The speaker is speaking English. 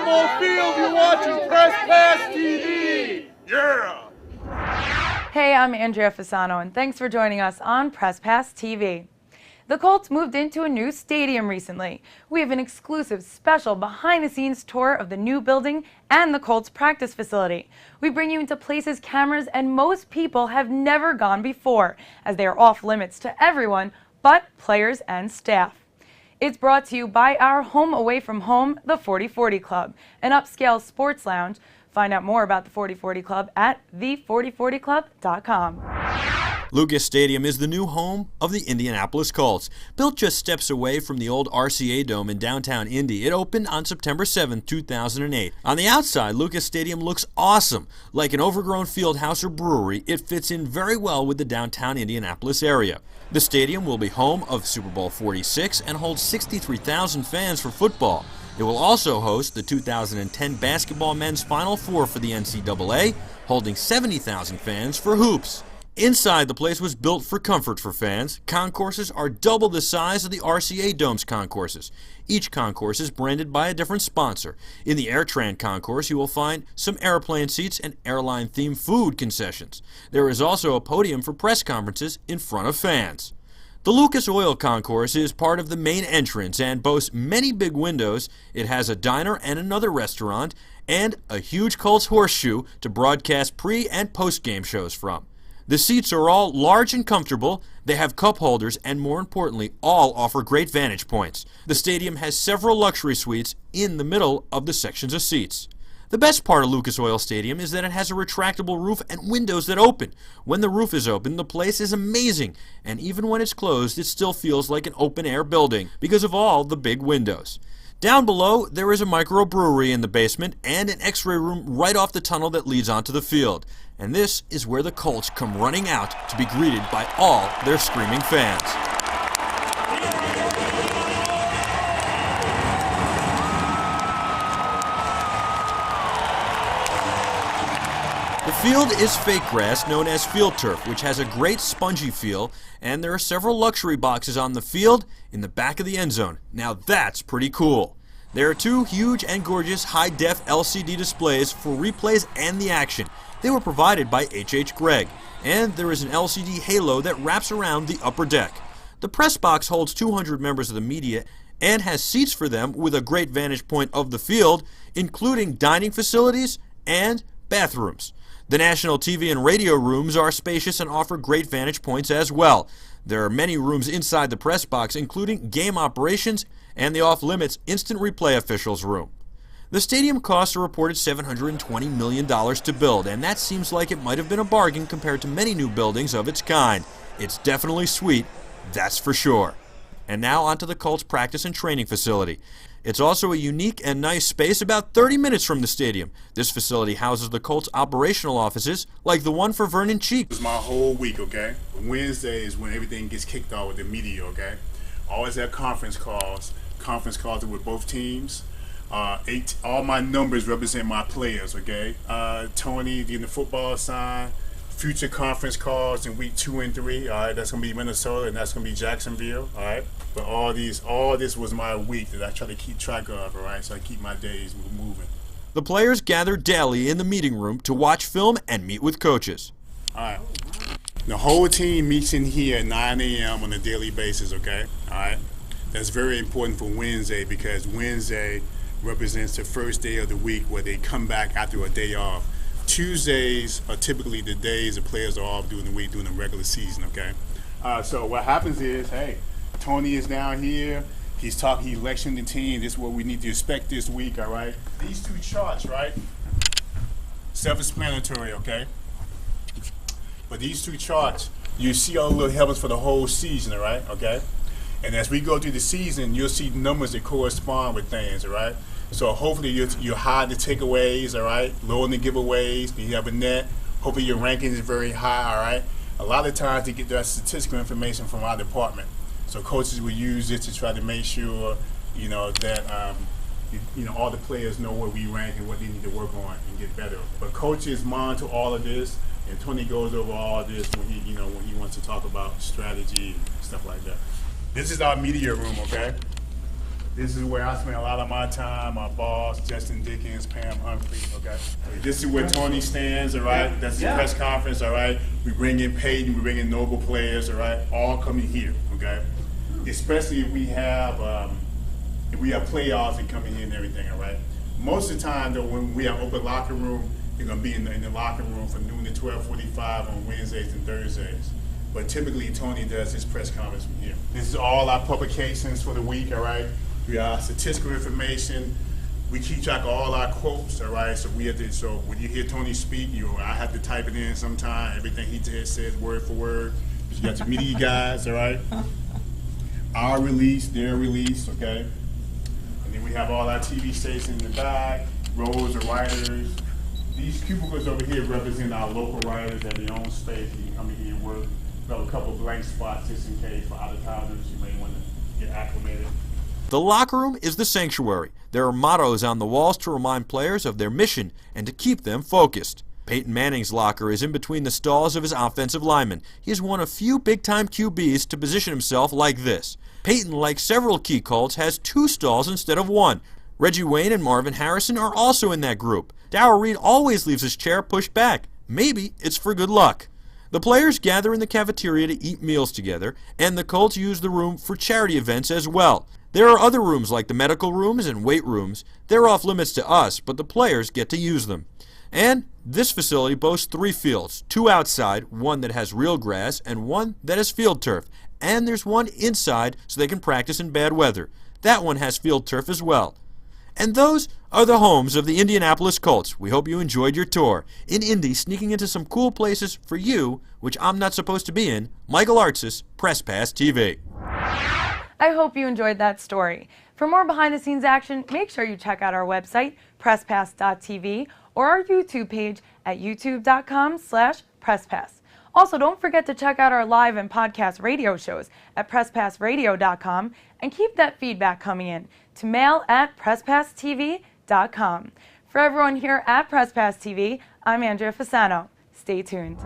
Lambeau Field, you're watching Press Pass TV. Yeah. Hey, I'm Andrea Fasano, and thanks for joining us on Press Pass TV. The Colts moved into a new stadium recently. We have an exclusive special behind-the-scenes tour of the new building and the Colts practice facility. We bring you into places cameras and most people have never gone before, as they are off limits to everyone but players and staff. It's brought to you by our home away from home, the 4040 Club, an upscale sports lounge. Find out more about the 4040 Club at the4040club.com. Lucas Stadium is the new home of the Indianapolis Colts. Built just steps away from the old RCA Dome in downtown Indy, it opened on September 7, 2008. On the outside, Lucas Stadium looks awesome. Like an overgrown field house or brewery, it fits in very well with the downtown Indianapolis area. The stadium will be home of Super Bowl 46 and holds 63,000 fans for football. It will also host the 2010 basketball men's Final Four for the NCAA, holding 70,000 fans for hoops. Inside, the place was built for comfort for fans. Concourses are double the size of the RCA Dome's concourses. Each concourse is branded by a different sponsor. In the AirTran concourse, you will find some airplane seats and airline-themed food concessions. There is also a podium for press conferences in front of fans. The Lucas Oil Concourse is part of the main entrance and boasts many big windows. It has a diner and another restaurant, and a huge Colts horseshoe to broadcast pre- and post-game shows from. The seats are all large and comfortable, they have cup holders, and more importantly, all offer great vantage points. The stadium has several luxury suites in the middle of the sections of seats. The best part of Lucas Oil Stadium is that it has a retractable roof and windows that open. When the roof is open, the place is amazing, and even when it's closed, it still feels like an open-air building because of all the big windows. Down below, there is a microbrewery in the basement and an x-ray room right off the tunnel that leads onto the field. And this is where the Colts come running out to be greeted by all their screaming fans. The field is fake grass known as field turf, which has a great spongy feel, and there are several luxury boxes on the field in the back of the end zone. Now that's pretty cool. There are two huge and gorgeous high-def LCD displays for replays and the action. They were provided by H.H. Gregg, and there is an LCD halo that wraps around the upper deck. The press box holds 200 members of the media and has seats for them with a great vantage point of the field, including dining facilities and bathrooms. The national TV and radio rooms are spacious and offer great vantage points as well. There are many rooms inside the press box, including game operations and the off-limits instant replay officials room. The stadium cost a reported $720 million to build, and that seems like it might have been a bargain compared to many new buildings of its kind. It's definitely sweet, that's for sure. And now onto the Colts practice and training facility. It's also a unique and nice space about 30 minutes from the stadium. This facility houses the Colts operational offices, like the one for Vernon Cheek. It's my whole week, okay? Wednesday is when everything gets kicked off with the media, okay? Always have conference calls with both teams. All my numbers represent my players, okay? Tony, in the football side, future conference calls in week 2 and 3, all right? That's gonna be Minnesota and that's gonna be Jacksonville, all right? But all this was my week that I try to keep track of, all right? So I keep my days moving. The players gather daily in the meeting room to watch film and meet with coaches. All right. The whole team meets in here at 9 a.m. on a daily basis, okay? All right? That's very important for Wednesday because Wednesday represents the first day of the week where they come back after a day off. Tuesdays are typically the days the players are off during the week, during the regular season, okay? So what happens is, hey, Tony is down here. He's lecturing the team. This is what we need to expect this week, all right? These two charts, right? Self-explanatory, okay? But these two charts, you see all the little heavens for the whole season, all right? Okay? And as we go through the season, you'll see numbers that correspond with things, all right? So hopefully you're high in the takeaways, all right? Low in the giveaways. You have a net. Hopefully your ranking is very high, all right? A lot of times they get that statistical information from our department. So coaches will use it to try to make sure, that all the players know where we rank and what they need to work on and get better. But coaches monitor all of this, and Tony goes over all this when he wants to talk about strategy and stuff like that. This is our media room, okay? This is where I spend a lot of my time, my boss, Justin Dickens, Pam Humphrey, okay? This is where Tony stands, all right? That's the press conference, all right? We bring in Peyton, we bring in Noble players, all right? All coming here, okay? Especially if we have playoffs and coming here and everything, all right? Most of the time, though, when we have open locker room, you're gonna be in the locker room from noon to 12:45 on Wednesdays and Thursdays. But typically, Tony does his press conference from here. This is all our publications for the week, all right? We have statistical information. We keep track of all our quotes, all right? So so when you hear Tony speak, I have to type it in sometime. Everything he says word for word. You got your media guys, all right? Our release, their release, okay? And then we have all our TV stations in the back, rows of writers. These cubicles over here represent our local writers at their own space. You can come in here and work. We have a couple blank spots just in case for out-of-towners you may want to get acclimated. The locker room is the sanctuary. There are mottos on the walls to remind players of their mission and to keep them focused. Peyton Manning's locker is in between the stalls of his offensive linemen. He is one of few big-time QBs to position himself like this. Peyton, like several key Colts, has 2 stalls instead of 1. Reggie Wayne and Marvin Harrison are also in that group. Darrell Reed always leaves his chair pushed back. Maybe it's for good luck. The players gather in the cafeteria to eat meals together, and the Colts use the room for charity events as well. There are other rooms like the medical rooms and weight rooms. They're off limits to us, but the players get to use them. And this facility boasts 3 fields, 2 outside, one that has real grass, and one that has field turf. And there's one inside so they can practice in bad weather. That one has field turf as well. And those are the homes of the Indianapolis Colts. We hope you enjoyed your tour. In Indy, sneaking into some cool places for you, which I'm not supposed to be in, Michael Artsis, PressPassTV. I hope you enjoyed that story. For more behind-the-scenes action, make sure you check out our website, PressPass.tv, or our YouTube page at youtube.com/PressPass. Also, don't forget to check out our live and podcast radio shows at PressPassRadio.com and keep that feedback coming in to mail@PressPassTV.com. For everyone here at PressPass TV, I'm Andrea Fasano. Stay tuned.